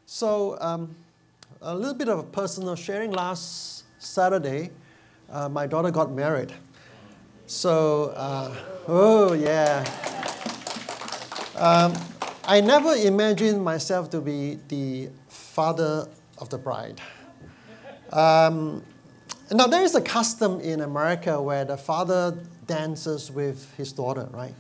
So, a little bit of a personal sharing. Last Saturday, my daughter got married. So, oh yeah. I never imagined myself to be the father of the bride. Now, there is a custom in America where the father dances with his daughter, right?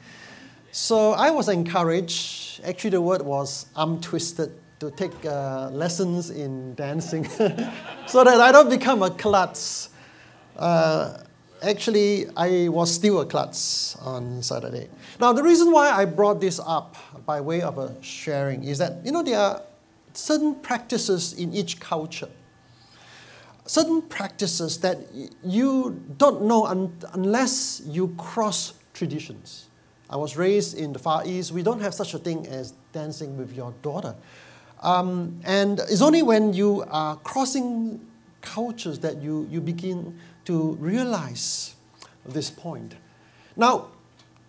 So I was encouraged, actually the word was I'm twisted, to take lessons in dancing so that I don't become a klutz. Actually, I was still a klutz on Saturday. Now, the reason why I brought this up by way of a sharing is that, there are certain practices in each culture. Certain practices that you don't know unless you cross traditions. I was raised in the Far East. We don't have such a thing as dancing with your daughter. And it's only when you are crossing cultures that you begin to realize this point. Now,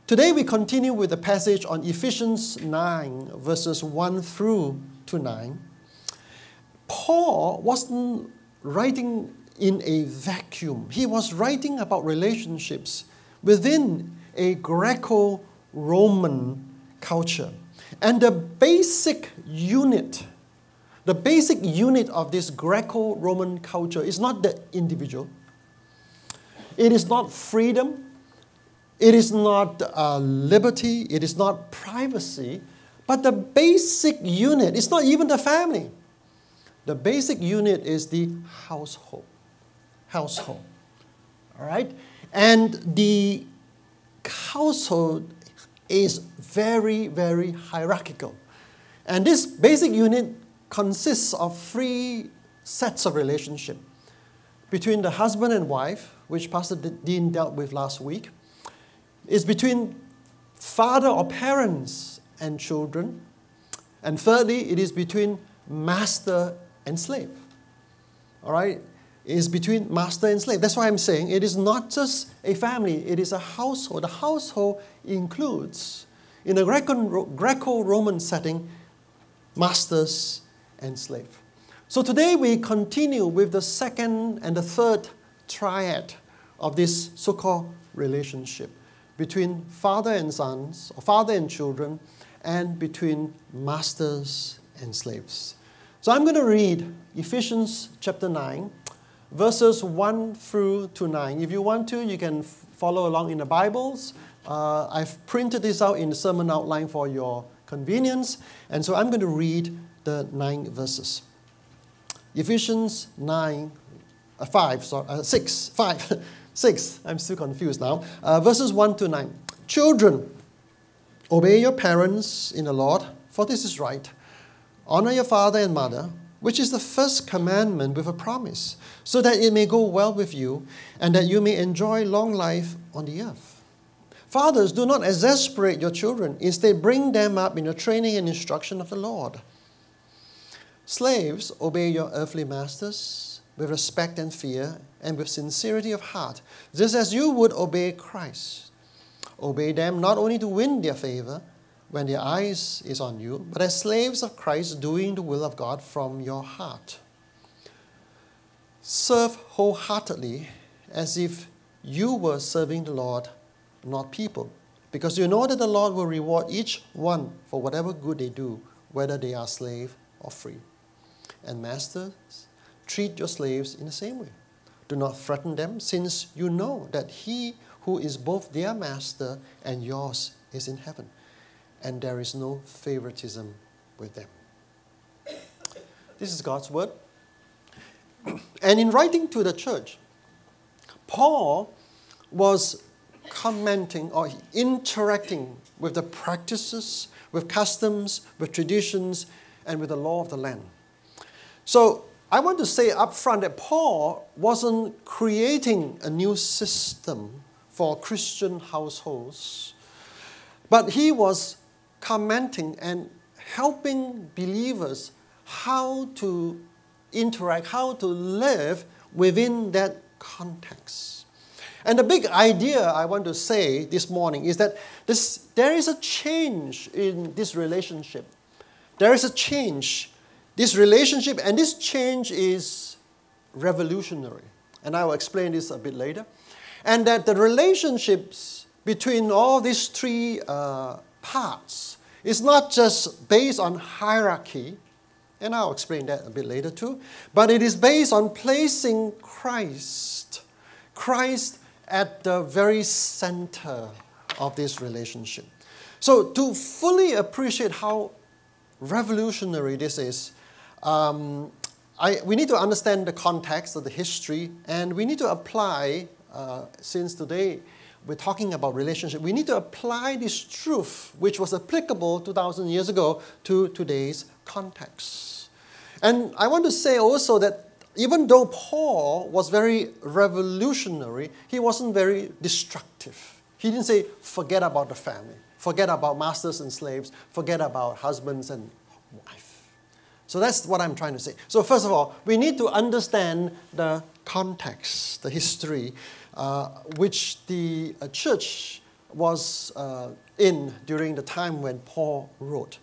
today we continue with the passage on Ephesians 9, verses 1 through to 9. Paul wasn't writing in a vacuum. He was writing about relationships within a Greco-Roman culture. And the basic unit of this Greco-Roman culture is not the individual. It is not freedom. It is not liberty. It is not privacy. But the basic unit is not even the family. The basic unit is the household. Household. All right? And the household is very, very hierarchical. And this basic unit consists of 3 sets of relationship between the husband and wife, which Pastor Dean dealt with last week. It's between father or parents and children. And thirdly, it is between master and slave. All right? It is between master and slave. That's why I'm saying it is not just a family, it is a household. The household includes, in a Greco-Roman setting, masters and slave. So today we continue with the second and the third triad of this so-called relationship between father and sons, or father and children, and between masters and slaves. So I'm going to read Ephesians chapter 9, verses 1 through to 9. If you want to, you can follow along in the Bibles. I've printed this out in the sermon outline for your convenience. And so I'm going to read the 9 verses. Ephesians 6, I'm still confused now. Verses 1 to 9. Children, obey your parents in the Lord, for this is right. Honor your father and mother, which is the first commandment with a promise, so that it may go well with you, and that you may enjoy long life on the earth. Fathers, do not exasperate your children. Instead, bring them up in the training and instruction of the Lord. Slaves, obey your earthly masters with respect and fear, and with sincerity of heart, just as you would obey Christ. Obey them not only to win their favor when their eyes is on you, but as slaves of Christ, doing the will of God from your heart. Serve wholeheartedly as if you were serving the Lord, not people, because you know that the Lord will reward each one for whatever good they do, whether they are slave or free. And masters, treat your slaves in the same way. Do not threaten them, since you know that he who is both their master and yours is in heaven, and there is no favoritism with them. This is God's word. And in writing to the church, Paul was commenting or interacting with the practices, with customs, with traditions, and with the law of the land. So I want to say up front that Paul wasn't creating a new system for Christian households, but he was commenting and helping believers how to interact, how to live within that context. And the big idea I want to say this morning is that there is a change in this relationship. There is a change this relationship and this change is revolutionary. And I will explain this a bit later. And that the relationships between all these three parts is not just based on hierarchy, and I'll explain that a bit later too, but it is based on placing Christ at the very center of this relationship. So to fully appreciate how revolutionary this is, we need to understand the context of the history, and we need to apply, since today we're talking about relationship, we need to apply this truth, which was applicable 2,000 years ago, to today's context. And I want to say also that even though Paul was very revolutionary, he wasn't very destructive. He didn't say, forget about the family, forget about masters and slaves, forget about husbands and wives. So that's what I'm trying to say. So first of all, we need to understand the context, the history, which the church was in during the time when Paul wrote.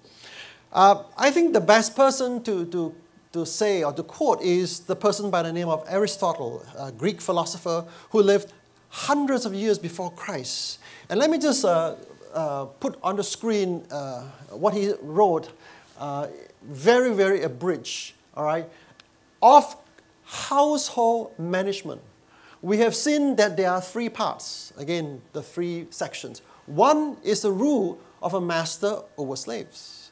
I think the best person to say or to quote is the person by the name of Aristotle, a Greek philosopher who lived hundreds of years before Christ. And let me just put on the screen what he wrote, very, very abridged, all right, of household management. We have seen that there are three parts, again, the three sections. One is the rule of a master over slaves.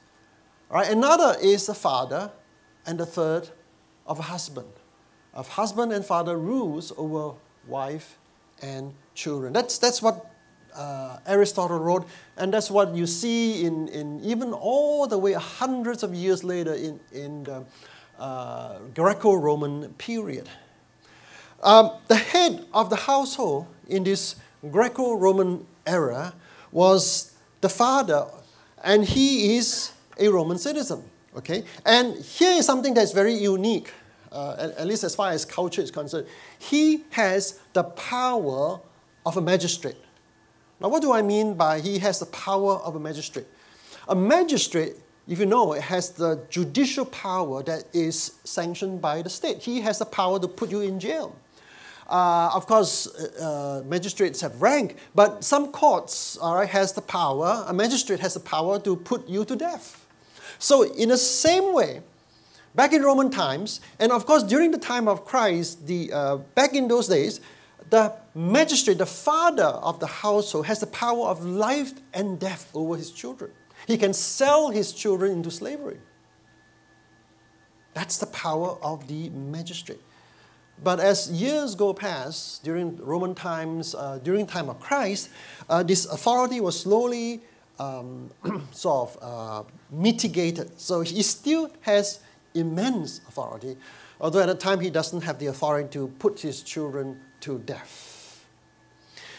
All right, another is the father, and the third of a husband. Of husband and father rules over wife and children. That's what Aristotle wrote, and that's what you see in even all the way hundreds of years later in the Greco-Roman period. The head of the household in this Greco-Roman era was the father, and he is a Roman citizen. Okay, and here is something that's very unique, at least as far as culture is concerned. He has the power of a magistrate. Now, what do I mean by he has the power of a magistrate? A magistrate, if you know, it has the judicial power that is sanctioned by the state. He has the power to put you in jail. Of course, magistrates have rank, but some courts, all right, has the power, a magistrate has the power to put you to death. So in the same way, back in Roman times, and of course during the time of Christ, back in those days, the magistrate, the father of the household, has the power of life and death over his children. He can sell his children into slavery. That's the power of the magistrate. But as years go past, during Roman times, during the time of Christ, this authority was slowly mitigated. So he still has immense authority, although at the time he doesn't have the authority to put his children to death.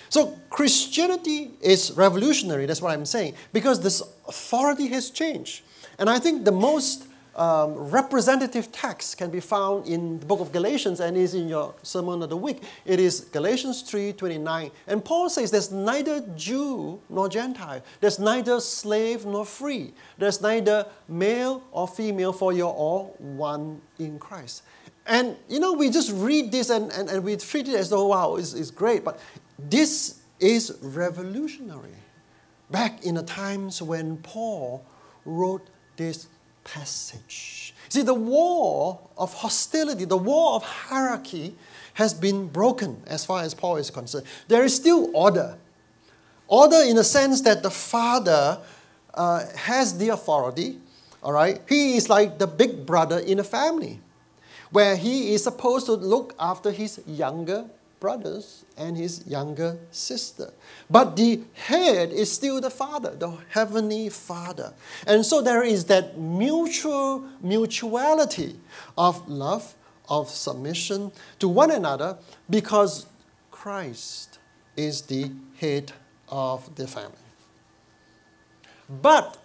So Christianity is revolutionary, that's what I'm saying, because this authority has changed. And I think the most representative text can be found in the book of Galatians and is in your sermon of the week. It is Galatians 3:29. And Paul says there's neither Jew nor Gentile. There's neither slave nor free. There's neither male or female, for you're all one in Christ. And you know, we just read this and we treat it as though, wow, it's great. But this is revolutionary. Back in the times when Paul wrote this passage. See, the wall of hostility, the wall of hierarchy has been broken as far as Paul is concerned. There is still order. Order in the sense that the father has the authority, all right? He is like the big brother in a family, where he is supposed to look after his younger brothers and his younger sister. But the head is still the Father, the Heavenly Father. And so there is that mutuality of love, of submission to one another, because Christ is the head of the family. But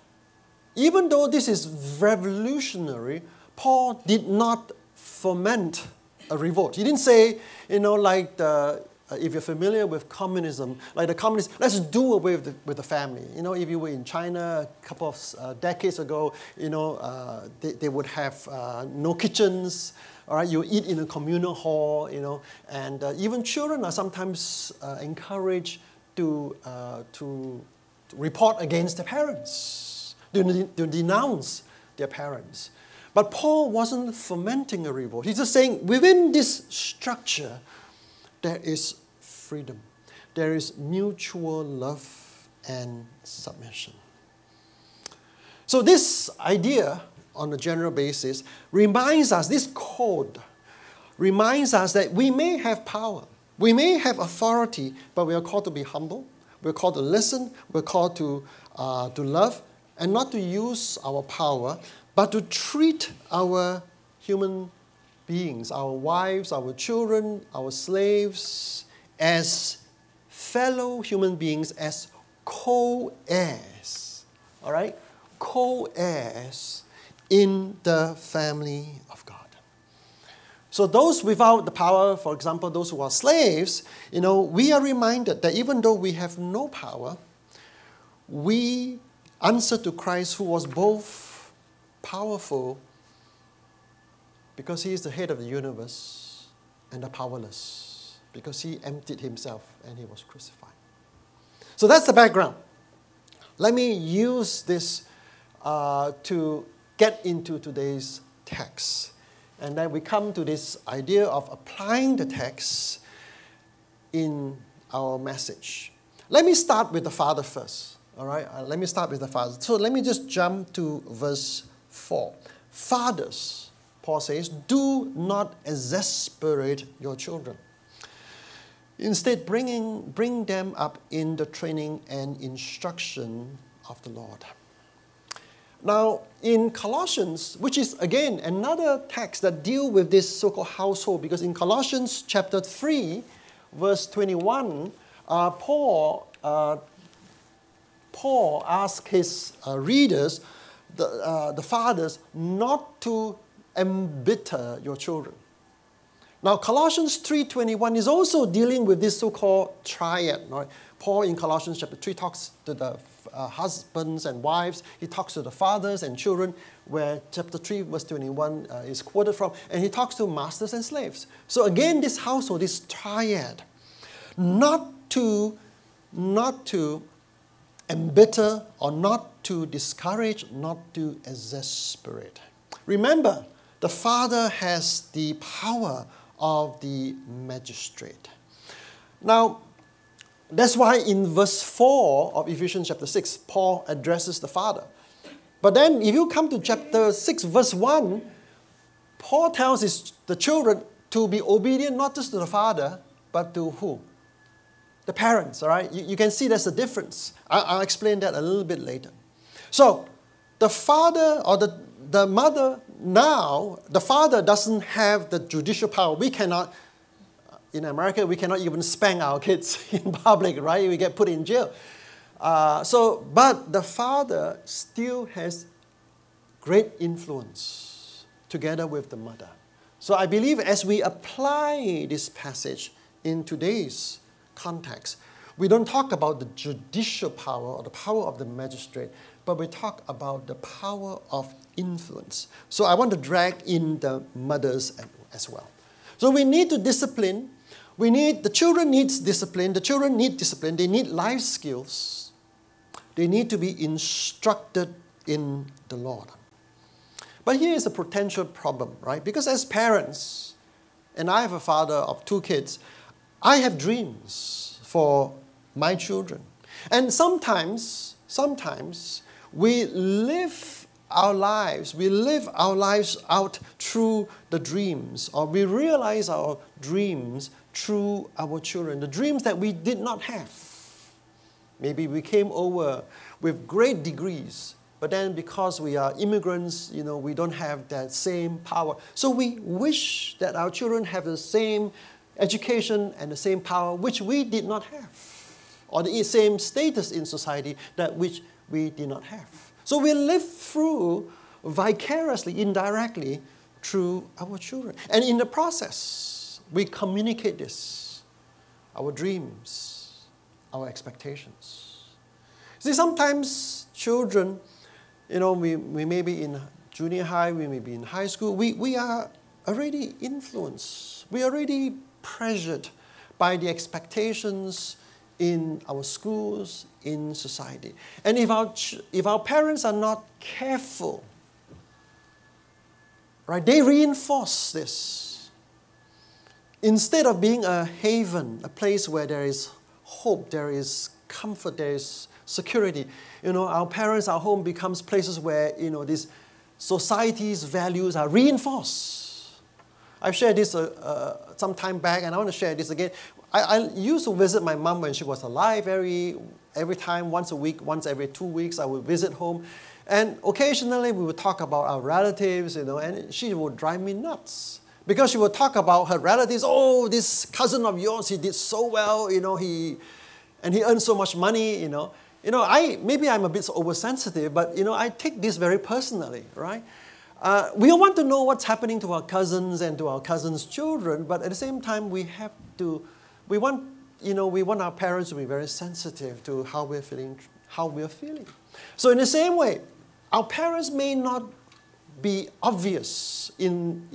even though this is revolutionary, Paul did not foment a revolt. He didn't say, you know, like the if you're familiar with communism, like the communists, let's do away with the family. You know, if you were in China a couple of decades ago, you know, they would have no kitchens. All right, you eat in a communal hall, you know, and even children are sometimes encouraged to report against their parents, to denounce their parents. But Paul wasn't fomenting a revolt. He's just saying within this structure, there is freedom. There is mutual love and submission. So this idea, on a general basis, reminds us, this code reminds us that we may have power, we may have authority, but we are called to be humble, we're called to listen, we're called to love, and not to use our power, but to treat our human beings, our wives, our children, our slaves, as fellow human beings, as co-heirs, all right? Co-heirs in the family of God. So those without the power, for example, those who are slaves, you know, we are reminded that even though we have no power, we answer to Christ, who was both powerful because he is the head of the universe, and the powerless because he emptied himself and he was crucified. So that's the background. Let me use this to get into today's text. And then we come to this idea of applying the text in our message. Let me start with the Father first. All right? Let me start with the Father. So let me just jump to verse 4. Fathers, Paul says, do not exasperate your children. Instead, bring them up in the training and instruction of the Lord. Now, in Colossians, which is, again, another text that deals with this so-called household, because in Colossians chapter 3, verse 21, Paul asked his readers, the fathers, not to embitter your children. Now, Colossians 3:21 is also dealing with this so-called triad. Right? Paul in Colossians chapter 3 talks to the husbands and wives. He talks to the fathers and children, where chapter 3 verse 21 is quoted from. And he talks to masters and slaves. So again, this household, this triad, not to embitter or not to discourage, not to exasperate. Remember, the father has the power of the magistrate. Now, that's why in verse 4 of Ephesians chapter 6, Paul addresses the father. But then if you come to chapter 6, verse 1, Paul tells the children to be obedient not just to the father, but to who? The parents, all right? You can see there's a difference. I'll explain that a little bit later. So, the father or the mother now, the father doesn't have the judicial power. We cannot, in America, we cannot even spank our kids in public, right? We get put in jail. But the father still has great influence together with the mother. So I believe as we apply this passage in today's context, we don't talk about the judicial power or the power of the magistrate, but we talk about the power of influence. So I want to drag in the mothers as well. So we need to discipline. The children need discipline. The children need discipline. They need life skills. They need to be instructed in the Lord. But here is a potential problem, right? Because as parents, and I have a father of 2 kids, I have dreams for my children. And sometimes we live our lives out through the dreams, or we realize our dreams through our children, the dreams that we did not have. Maybe we came over with great degrees, but then because we are immigrants, we don't have that same power. So we wish that our children have the same education and the same power which we did not have, or the same status in society that which we did not have. So we live through vicariously, indirectly, through our children. And in the process, we communicate this our dreams, our expectations. See, sometimes children, we may be in junior high, we may be in high school, we are already influenced, we are already pressured by the expectations in our schools, in society. And if our parents are not careful, right, they reinforce this. Instead of being a haven, a place where there is hope, there is comfort, there is security, our parents, our home becomes places where, this society's values are reinforced. I've shared this some time back, and I want to share this again. I used to visit my mom when she was alive every time, once a week, once every 2 weeks, I would visit home. And occasionally we would talk about our relatives, and she would drive me nuts. Because she would talk about her relatives, oh, this cousin of yours, he did so well, he earned so much money, maybe I'm a bit oversensitive, but, I take this very personally, right? We all want to know what's happening to our cousins and to our cousins' children, but at the same time, we want our parents to be very sensitive to how we're feeling. So in the same way, our parents may not be obvious in,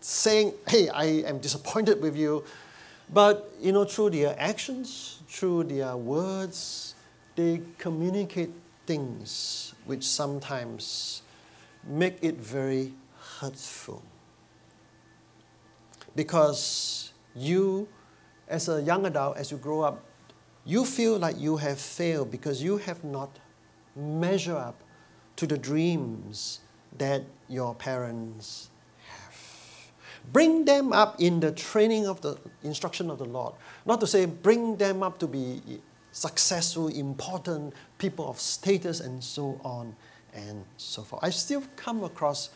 saying, hey, I am disappointed with you, but, through their actions, through their words, they communicate things which sometimes make it very hurtful. Because you, as a young adult, as you grow up, you feel like you have failed because you have not measured up to the dreams that your parents have. Bring them up in the training of the instruction of the Lord. Not to say bring them up to be successful, important people of status and so on and so forth. I still come across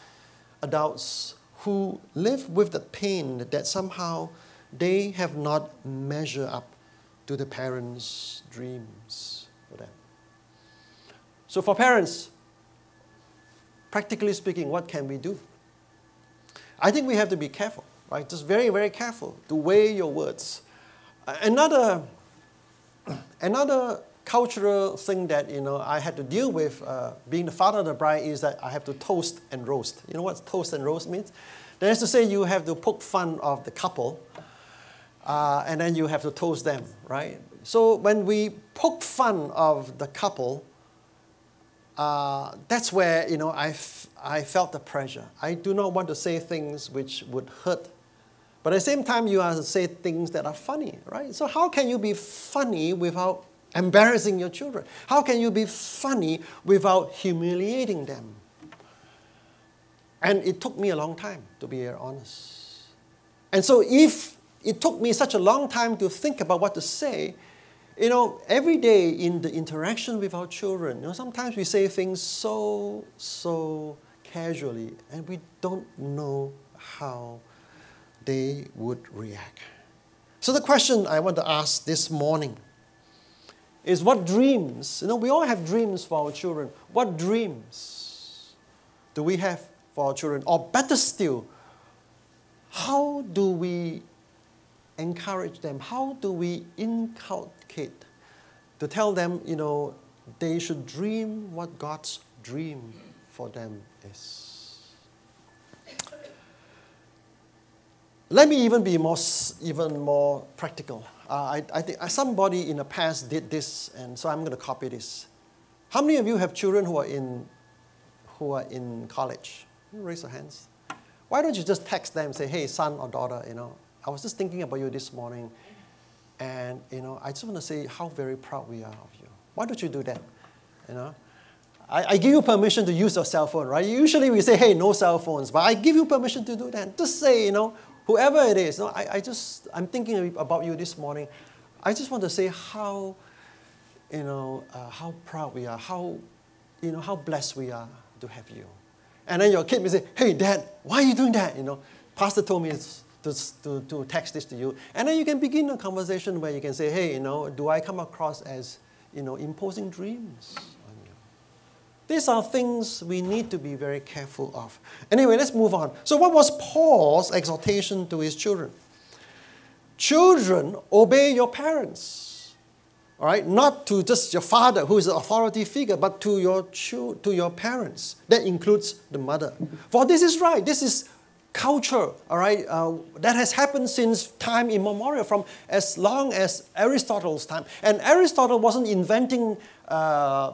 adults who live with the pain that somehow they have not measured up to the parents' dreams for them. So for parents, practically speaking, what can we do? I think we have to be careful, right? Just very, very careful to weigh your words. Another cultural thing that I had to deal with being the father of the bride is that I have to toast and roast. You know what toast and roast means? That is to say you have to poke fun of the couple and then you have to toast them, right? So when we poke fun of the couple, that's where I felt the pressure. I do not want to say things which would hurt, but at the same time you have to say things that are funny, right? So how can you be funny without embarrassing your children? How can you be funny without humiliating them? And it took me a long time, to be honest. And so if it took me such a long time to think about what to say, every day in the interaction with our children, sometimes we say things so casually, and we don't know how they would react. So the question I want to ask this morning is what dreams, we all have dreams for our children. What dreams do we have for our children? Or better still, how do we encourage them? How do we inculcate to tell them, they should dream what God's dream for them is? Let me even be even more practical. I think somebody in the past did this, and so I'm going to copy this. How many of you have children who are in college? Raise your hands. Why don't you just text them and say, hey, son or daughter, I was just thinking about you this morning, and I just want to say how very proud we are of you. Why don't you do that? I give you permission to use your cell phone, right? Usually we say, hey, no cell phones, but I give you permission to do that. Just say, whoever it is, I'm thinking about you this morning. I just want to say how proud we are, how blessed we are to have you. And then your kid may say, hey, Dad, why are you doing that? Pastor told me to text this to you. And then you can begin a conversation where you can say, hey, do I come across as, imposing dreams on you? These are things we need to be very careful of. Anyway, let's move on. So what was Paul's exhortation to his children? Children, obey your parents. All right? Not to just your father, who is an authority figure, but to your parents. That includes the mother. For this is right. This is culture, all right, that has happened since time immemorial, from as long as Aristotle's time. And Aristotle wasn't inventing the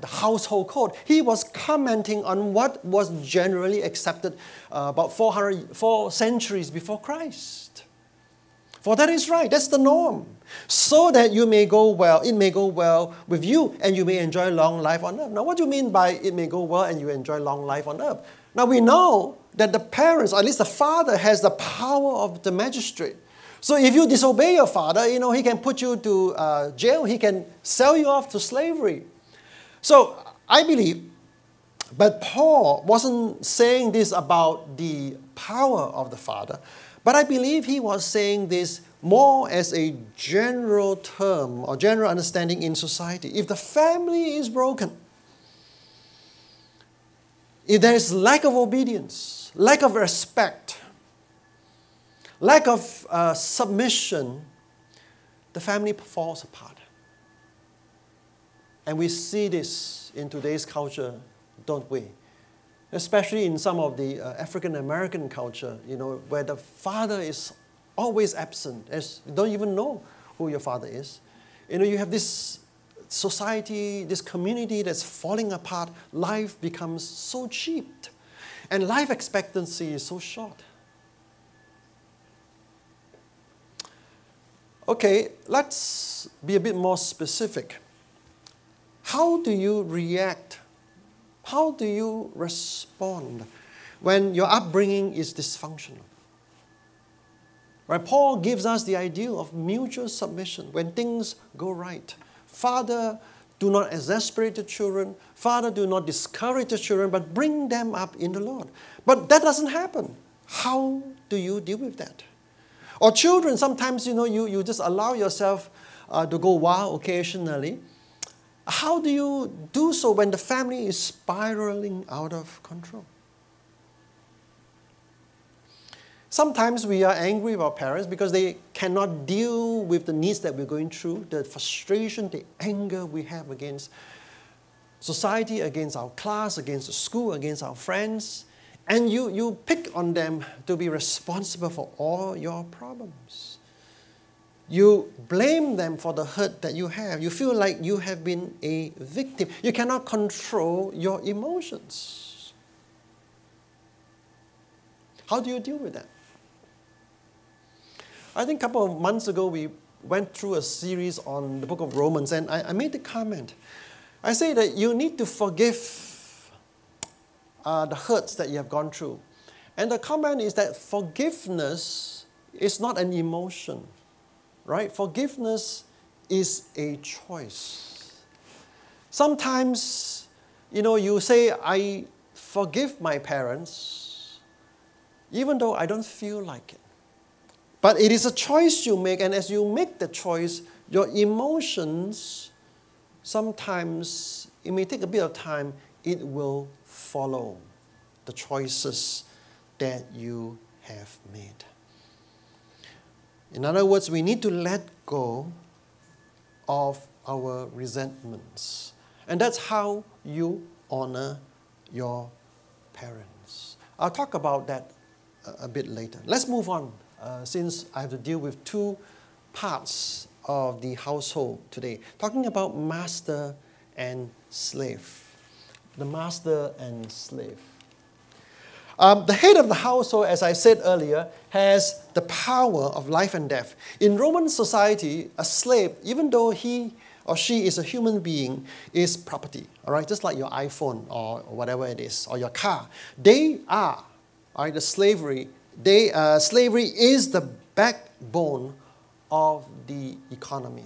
household code. He was commenting on what was generally accepted about 4 centuries before Christ. For that is right, that's the norm. So that you may go well, it may go well with you, and you may enjoy long life on earth. Now, what do you mean by it may go well and you enjoy long life on earth? Now, we know that the parents, or at least the father, has the power of the magistrate. So if you disobey your father, he can put you to jail. He can sell you off to slavery. So I believe, but Paul wasn't saying this about the power of the father, but I believe he was saying this more as a general term or general understanding in society. If the family is broken, if there is lack of obedience, lack of respect, lack of submission, the family falls apart. And we see this in today's culture, don't we? Especially in some of the African American culture, where the father is always absent, as you don't even know who your father is. You have this society, this community that's falling apart. Life becomes so cheap, and life expectancy is so short. Okay, let's be a bit more specific. How do you react? How do you respond when your upbringing is dysfunctional? Right? Paul gives us the ideal of mutual submission when things go right. Father, do not exasperate the children. Father, do not discourage the children, but bring them up in the Lord. But that doesn't happen. How do you deal with that? Or children, sometimes, you just allow yourself to go wild occasionally. How do you do so when the family is spiraling out of control? Sometimes we are angry with our parents because they cannot deal with the needs that we're going through, the frustration, the anger we have against society, against our class, against the school, against our friends. And you pick on them to be responsible for all your problems. You blame them for the hurt that you have. You feel like you have been a victim. You cannot control your emotions. How do you deal with that? I think a couple of months ago, we went through a series on the book of Romans, and I made the comment. I say that you need to forgive the hurts that you have gone through. And the comment is that forgiveness is not an emotion, right? Forgiveness is a choice. Sometimes, you say, I forgive my parents, even though I don't feel like it. But it is a choice you make, and as you make the choice, your emotions, sometimes, it may take a bit of time, it will follow the choices that you have made. In other words, we need to let go of our resentments. And that's how you honor your parents. I'll talk about that a bit later. Let's move on. Since I have to deal with 2 parts of the household today, talking about master and slave. The master and slave. The head of the household, as I said earlier, has the power of life and death. In Roman society, a slave, even though he or she is a human being, is property. All right, just like your iPhone or whatever it is, or your car. They are, all right, the slavery. Slavery is the backbone of the economy,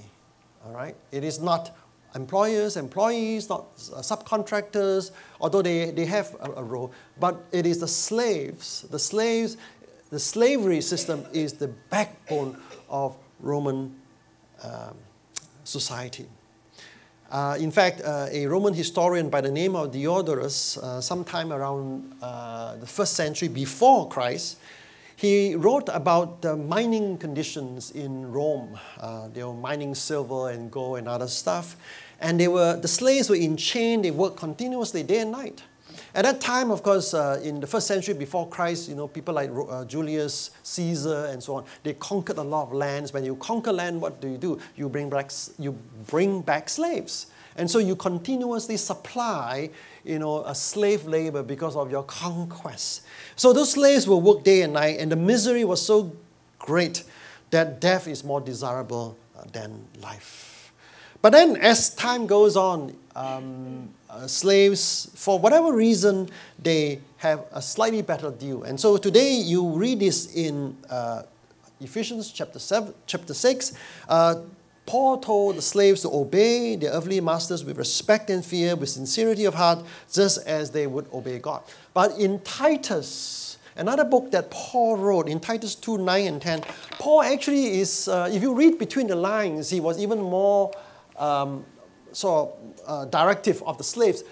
all right? It is not employers, employees, not subcontractors, although they have a role, but it is the slaves. The slavery system is the backbone of Roman society. In fact, a Roman historian by the name of Diodorus, sometime around the 1st century before Christ, He wrote about the mining conditions in Rome. They were mining silver and gold and other stuff. And the slaves were in chain. They worked continuously day and night. At that time, of course, in the first century before Christ, people like Julius Caesar and so on, they conquered a lot of lands. When you conquer land, what do? You bring back slaves. And so you continuously supply, a slave labor because of your conquest. So those slaves will work day and night, and the misery was so great that death is more desirable than life. But then as time goes on, slaves, for whatever reason, they have a slightly better deal. And so today you read this in Ephesians chapter 6. Paul told the slaves to obey their earthly masters with respect and fear, with sincerity of heart, just as they would obey God. But in Titus, another book that Paul wrote, in Titus 2, 9 and 10, Paul actually is, if you read between the lines, he was even more directive of the slaves.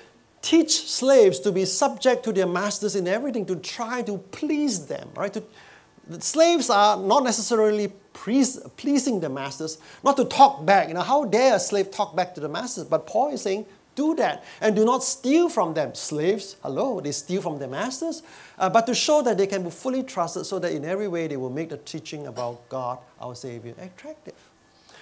Teach slaves to be subject to their masters in everything, to try to please them, right? The slaves are not necessarily pleasing the masters, not to talk back. How dare a slave talk back to the masters? But Paul is saying, do that and do not steal from them. Slaves, hello, they steal from their masters, but to show that they can be fully trusted so that in every way they will make the teaching about God, our Savior, attractive.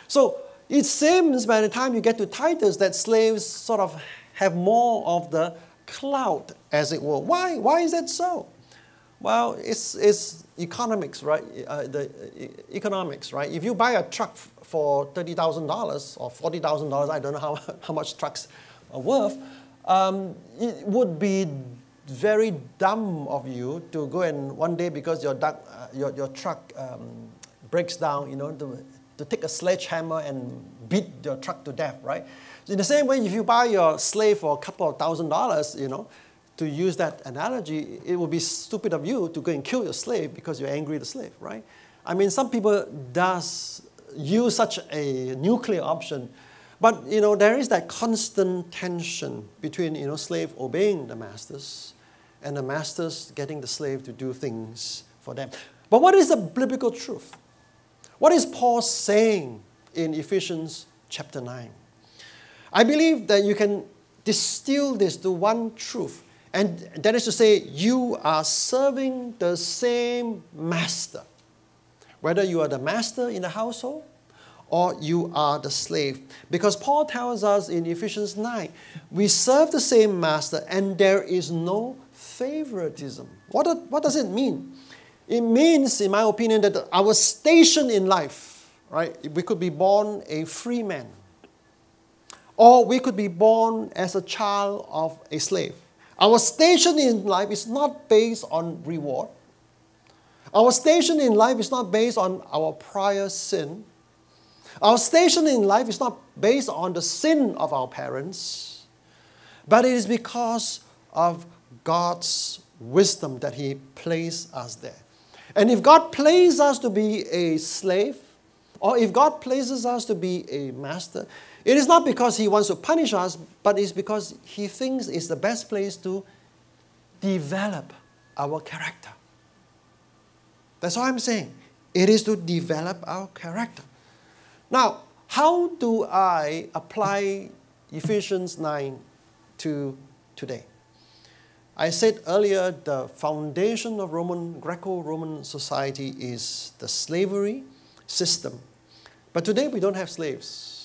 So it seems by the time you get to Titus that slaves sort of have more of the clout, as it were. Why is that so? Well, it's economics, right? Economics, right? If you buy a truck for $30,000 or $40,000, I don't know how much trucks are worth, it would be very dumb of you to go and one day, because your truck breaks down, to take a sledgehammer and beat your truck to death, right? In the same way, if you buy your slave for a couple of $1,000s, to use that analogy, it would be stupid of you to go and kill your slave because you're angry at the slave, right? I mean, some people does use such a nuclear option, but there is that constant tension between slave obeying the masters and the masters getting the slave to do things for them. But what is the biblical truth? What is Paul saying in Ephesians chapter 9? I believe that you can distill this to one truth. And that is to say, you are serving the same master. Whether you are the master in the household or you are the slave. Because Paul tells us in Ephesians 9, we serve the same master and there is no favoritism. What does it mean? It means, in my opinion, that our station in life, right? We could be born a free man. Or we could be born as a child of a slave. Our station in life is not based on reward. Our station in life is not based on our prior sin. Our station in life is not based on the sin of our parents, but it is because of God's wisdom that He placed us there. And if God places us to be a slave, or if God places us to be a master, it is not because He wants to punish us, but it's because He thinks it's the best place to develop our character. That's all I'm saying. It is to develop our character. Now, how do I apply Ephesians 9 to today? I said earlier the foundation of Greco-Roman society is the slavery system. But today we don't have slaves.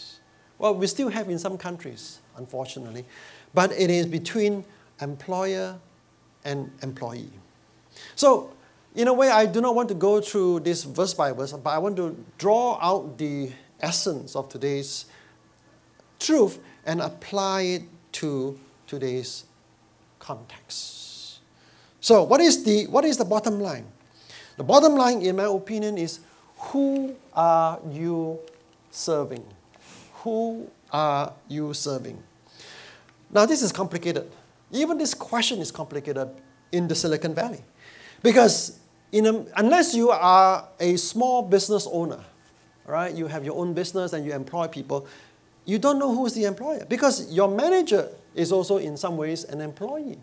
Well, we still have in some countries, unfortunately. But it is between employer and employee. So, in a way, I do not want to go through this verse by verse, but I want to draw out the essence of today's truth and apply it to today's context. So, what is the bottom line? The bottom line, in my opinion, is who are you serving? Who are you serving? Now, this is complicated. Even this question is complicated in the Silicon Valley. Because unless you are a small business owner, right, you have your own business and you employ people, you don't know who is the employer. Because your manager is also in some ways an employee.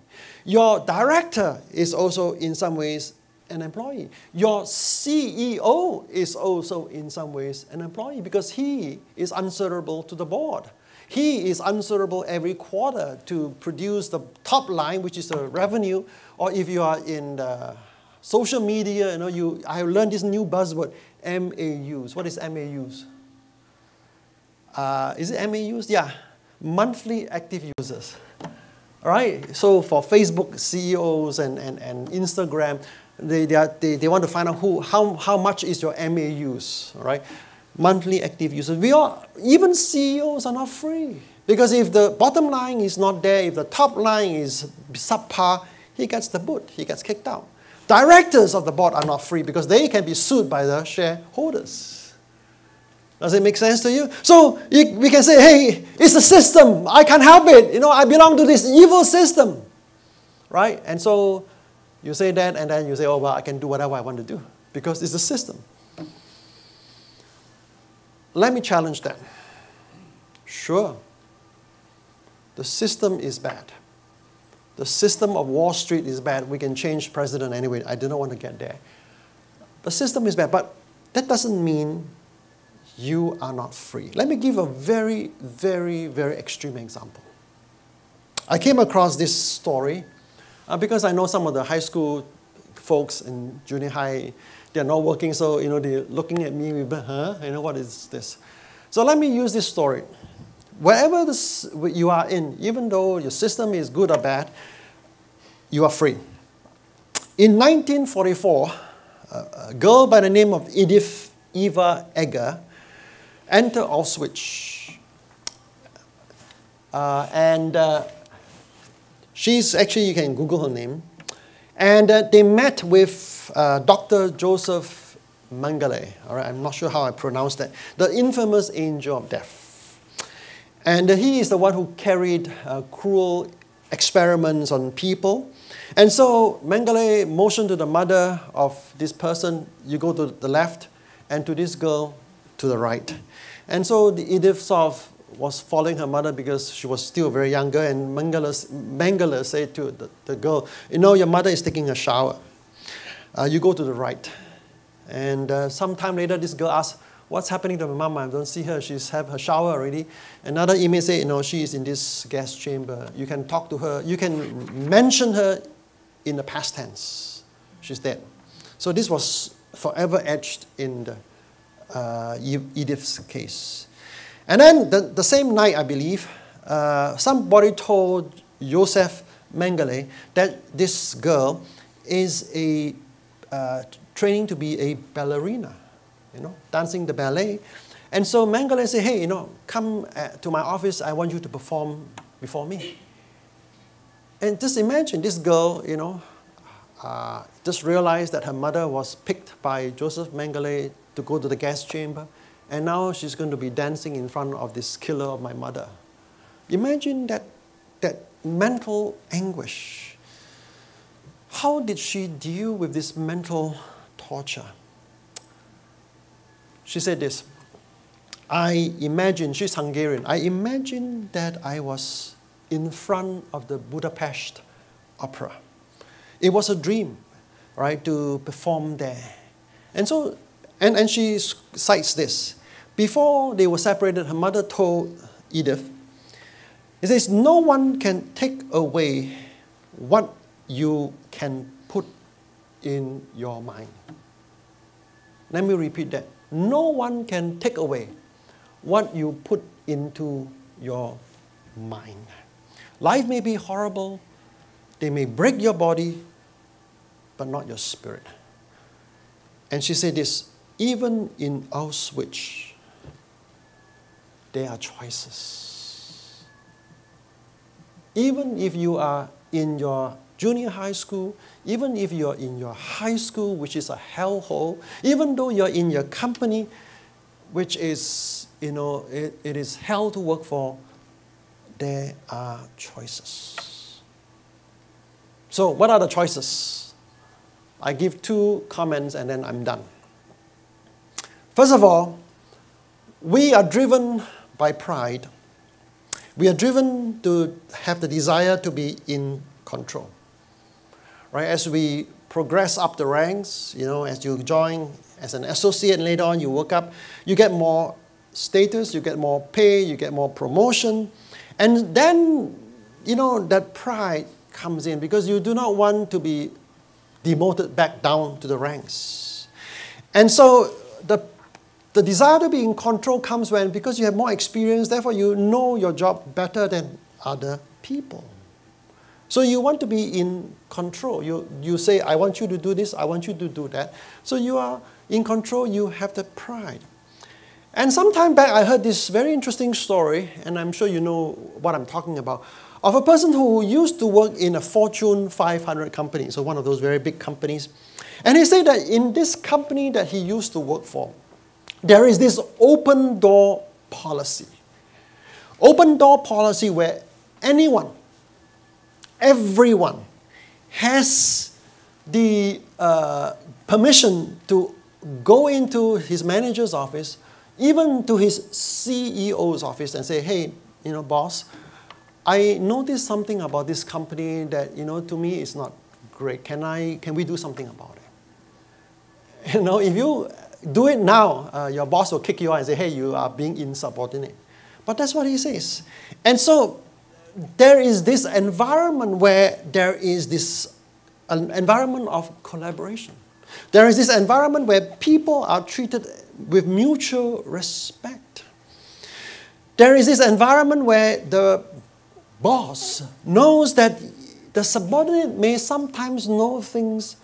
Your director is also in some ways an employee. Your CEO is also in some ways an employee because he is answerable to the board. He is answerable every quarter to produce the top line, which is the revenue. Or if you are in the social media, I learned this new buzzword, MAUs. What is MAUs? Is it MAUs? Yeah, monthly active users. All right. So for Facebook CEOs and Instagram, they want to find out how much is your MAUs. All right. Monthly active users. Even CEOs are not free. Because if the bottom line is not there, if the top line is subpar, he gets the boot, he gets kicked out. Directors of the board are not free because they can be sued by the shareholders. Does it make sense to you? So we can say, hey, it's a system. I can't help it. I belong to this evil system. Right? And so you say that and then you say, oh, well, I can do whatever I want to do because it's a system. Let me challenge that. Sure, the system is bad. The system of Wall Street is bad. We can change president anyway. I do not want to get there. The system is bad, but that doesn't mean you are not free. Let me give a very, very, very extreme example. I came across this story because I know some of the high school folks in junior high, they're not working, so they're looking at me with, what is this? So let me use this story. Wherever you are in, even though your system is good or bad, you are free. In 1944, a girl by the name of Edith Eva Eger entered Auschwitz. She's actually, you can Google her name. And they met with Dr. Joseph Mengele. All right, I'm not sure how I pronounce that. The infamous angel of death. And he is the one who carried cruel experiments on people. And so Mengele motioned to the mother of this person, you go to the left, and to this girl to the right. And so the Edith sort of was following her mother because she was still very younger, and Mengele said to the girl, your mother is taking a shower. You go to the right. And sometime later, this girl asked, what's happening to my mom? I don't see her. She's had her shower already. Another image said, she is in this gas chamber. You can talk to her. You can mention her in the past tense. She's dead. So this was forever etched in the Edith's case. And then the same night, I believe, somebody told Joseph Mengele that this girl is training to be a ballerina, dancing the ballet. And so Mengele said, hey, come to my office. I want you to perform before me. And just imagine this girl, just realized that her mother was picked by Joseph Mengele to go to the gas chamber. And now she's going to be dancing in front of this killer of my mother. Imagine that mental anguish. How did she deal with this mental torture? She said this, she's Hungarian, I imagine that I was in front of the Budapest Opera. It was a dream, right, to perform there. And so, and she cites this. Before they were separated, her mother told Edith, it says, no one can take away what you can put in your mind. Let me repeat that. No one can take away what you put into your mind. Life may be horrible. They may break your body, but not your spirit. And she said this, even in Auschwitz, there are choices. Even if you are in your junior high school, even if you're in your high school, which is a hellhole, even though you're in your company, which is, it is hell to work for, there are choices. So what are the choices? I give 2 comments and then I'm done. First of all, we are driven by pride. We are driven to have the desire to be in control. Right? As we progress up the ranks, as you join as an associate and later on you work up, you get more status, you get more pay, you get more promotion. And then, that pride comes in because you do not want to be demoted back down to the ranks. And so the desire to be in control comes because you have more experience, therefore you know your job better than other people. So you want to be in control. You say, I want you to do this, I want you to do that. So you are in control, you have the pride. And some time back, I heard this very interesting story, and I'm sure you know what I'm talking about, of a person who used to work in a Fortune 500 company, so one of those very big companies. And he said that in this company that he used to work for, there is this open door policy. Open door policy where everyone has the permission to go into his manager's office, even to his CEO's office and say, hey, boss, I noticed something about this company that, to me is not great. Can we do something about it? If you do it now, your boss will kick you out and say, hey, you are being insubordinate. But that's what he says. And so there is this environment where there is an environment of collaboration. There is this environment where people are treated with mutual respect. There is this environment where the boss knows that the subordinate may sometimes know things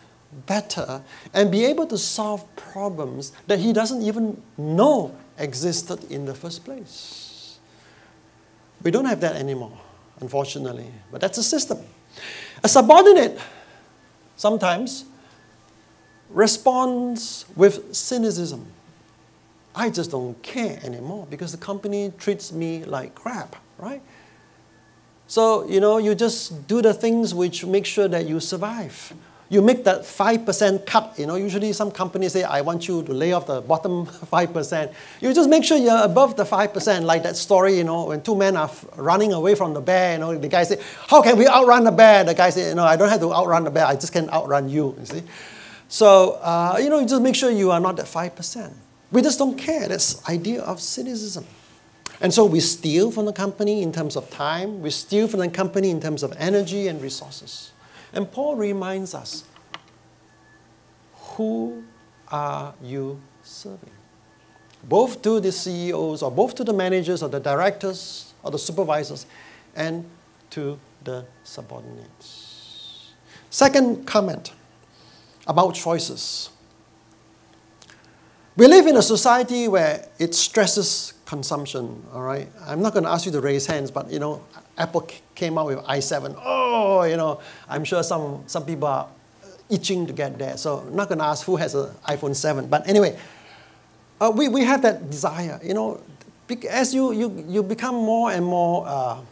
better and be able to solve problems that he doesn't even know existed in the first place. We don't have that anymore, unfortunately, but that's a system. A subordinate sometimes responds with cynicism. I just don't care anymore because the company treats me like crap, right? So, you just do the things which make sure that you survive. You make that 5% cut. Usually some companies say, I want you to lay off the bottom 5%. You just make sure you're above the 5%, like that story, when two men are running away from the bear, the guy said, how can we outrun the bear? The guy said, I don't have to outrun the bear, I just can outrun you, you see. So, you just make sure you are not at 5%. We just don't care. That's the idea of cynicism. And so we steal from the company in terms of time. We steal from the company in terms of energy and resources. And Paul reminds us, who are you serving? Both to the CEOs, or both to the managers, or the directors, or the supervisors, and to the subordinates. Second comment about choices. We live in a society where it stresses consumption, all right? I'm not going to ask you to raise hands, but, Apple came out with i7. Oh, I'm sure some people are itching to get there. So I'm not going to ask who has an iPhone 7. But anyway, we have that desire, as you become more and more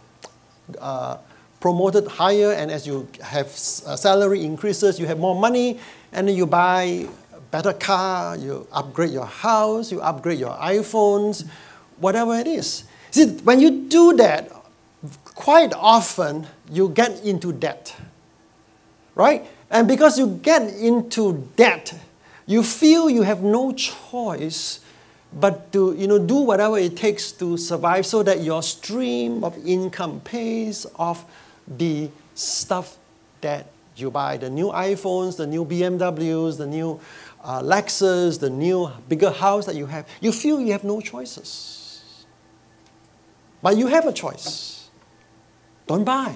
promoted higher, and as you have salary increases, you have more money, and then you buy a better car, you upgrade your house, you upgrade your iPhones, whatever it is. See, when you do that, quite often you get into debt, right? And because you get into debt, you feel you have no choice but to do whatever it takes to survive so that your stream of income pays off the stuff that you buy, the new iPhones, the new BMWs, the new Lexus, the new bigger house that you have. You feel you have no choices. But you have a choice. Don't buy,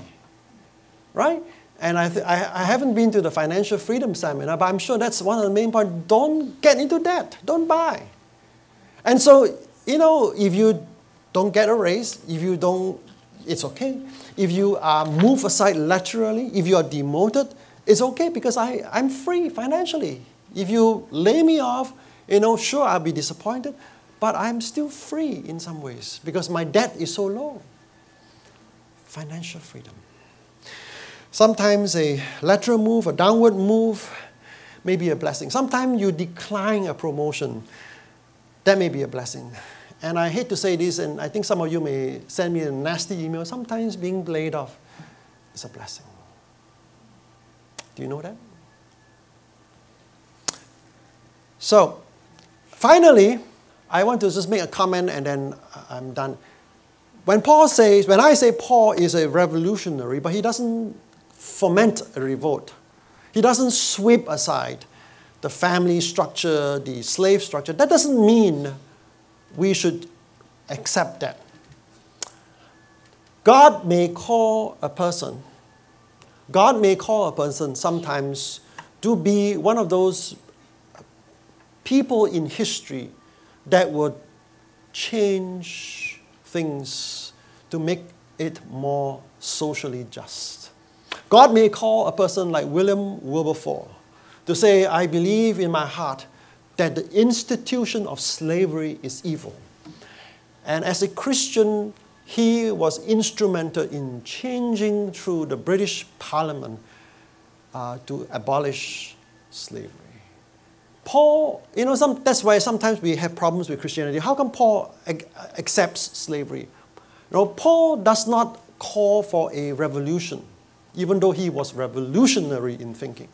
right? And I haven't been to the Financial Freedom Seminar, but I'm sure that's one of the main points. Don't get into debt. Don't buy. And so, if you don't get a raise, if you don't, it's okay. If you are moved aside laterally, if you are demoted, it's okay because I'm free financially. If you lay me off, sure, I'll be disappointed, but I'm still free in some ways because my debt is so low. Financial freedom. Sometimes a lateral move, a downward move may be a blessing. Sometimes you decline a promotion. That may be a blessing. And I hate to say this, and I think some of you may send me a nasty email. Sometimes being laid off is a blessing. Do you know that? So, finally, I want to just make a comment and then I'm done. When I say Paul is a revolutionary, but he doesn't foment a revolt. He doesn't sweep aside the family structure, the slave structure. That doesn't mean we should accept that. God may call a person sometimes to be one of those people in history that would change things to make it more socially just. God may call a person like William Wilberforce to say, I believe in my heart that the institution of slavery is evil. And as a Christian, he was instrumental in changing through the British Parliament to abolish slavery. Paul, that's why sometimes we have problems with Christianity. How come Paul accepts slavery? Paul does not call for a revolution, even though he was revolutionary in thinking.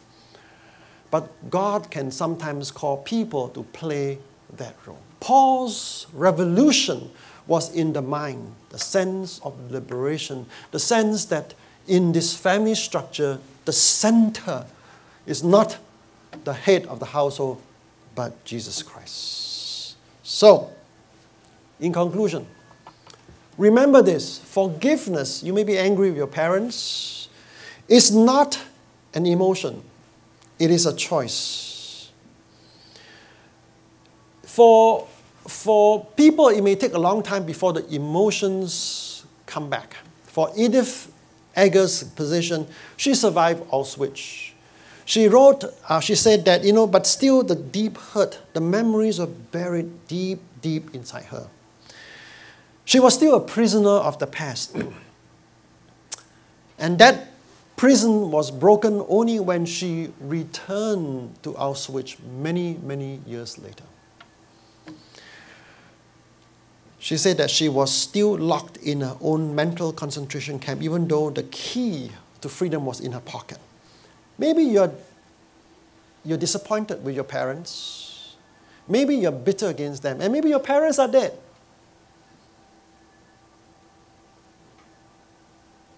But God can sometimes call people to play that role. Paul's revolution was in the mind, the sense of liberation, the sense that in this family structure, the center is not the head of the household, but Jesus Christ. So, in conclusion, remember this: forgiveness, you may be angry with your parents, is not an emotion, it is a choice. For people, it may take a long time before the emotions come back. For Edith Eger's position, she survived Auschwitz. She wrote, she said that, but still the deep hurt, the memories are buried deep, deep inside her. She was still a prisoner of the past. And that prison was broken only when she returned to Auschwitz many, many years later. She said that she was still locked in her own mental concentration camp, even though the key to freedom was in her pocket. Maybe you're disappointed with your parents. Maybe you're bitter against them. And maybe your parents are dead.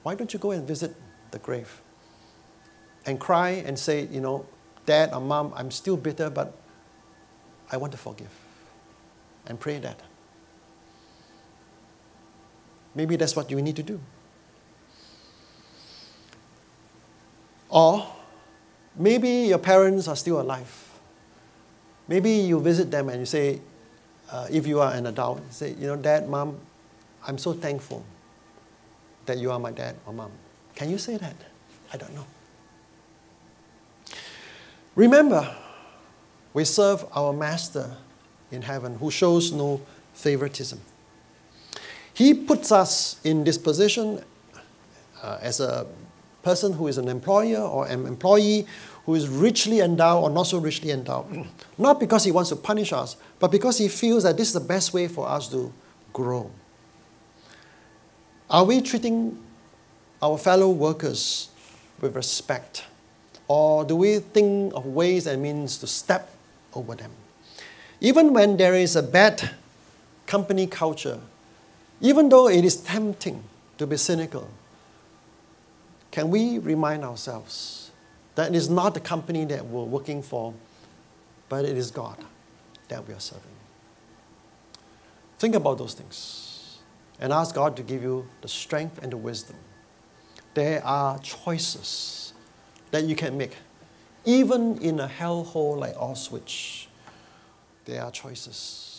Why don't you go and visit the grave and cry and say, Dad or Mom, I'm still bitter, but I want to forgive. And pray that. Maybe that's what you need to do. Or maybe your parents are still alive. Maybe you visit them and you say, if you are an adult, say, Dad, Mom, I'm so thankful that you are my dad or mom. Can you say that? I don't know. Remember, we serve our Master in heaven who shows no favoritism. He puts us in this position as a person who is an employer or an employee who is richly endowed or not so richly endowed. Not because he wants to punish us, but because he feels that this is the best way for us to grow. Are we treating our fellow workers with respect? Or do we think of ways and means to step over them? Even when there is a bad company culture, even though it is tempting to be cynical, can we remind ourselves that it is not the company that we're working for, but it is God that we are serving? Think about those things and ask God to give you the strength and the wisdom. There are choices that you can make. Even in a hellhole like Auschwitz, there are choices.